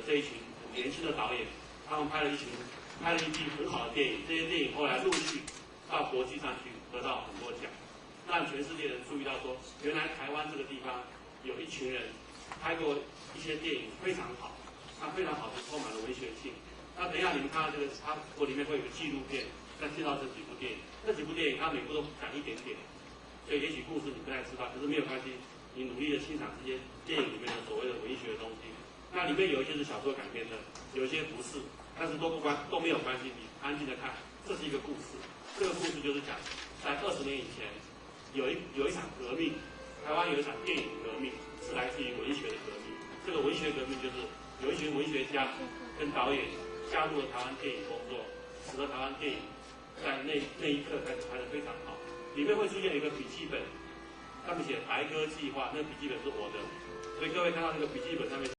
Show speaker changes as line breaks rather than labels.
这一群年轻的导演，他们拍了一批很好的电影，这些电影后来陆续到国际上去得到很多奖，让全世界人注意到说，原来台湾这个地方有一群人拍过一些电影非常好，那非常好是充满了文学性。那等一下你们看到这个，我里面会有个纪录片，再介绍这几部电影。这几部电影它每部都讲一点点，所以也许故事你不太知道，可是没有关系，你努力的欣赏这些电影里面的所谓的文学的东西。那里面有一些是小说改编的，有一些不是，但是都没有关系，你安静的看，这是一个故事。这个故事就是讲，在20年以前，有一场革命，台湾有一场电影革命，是来自于文学的革命。这个文学革命就是有一群文学家跟导演加入了台湾电影工作，使得台湾电影在那一刻开始拍得非常好。里面会出现一个笔记本，上面写白鸽计划，那个笔记本是我的，所以各位看到这个笔记本上面。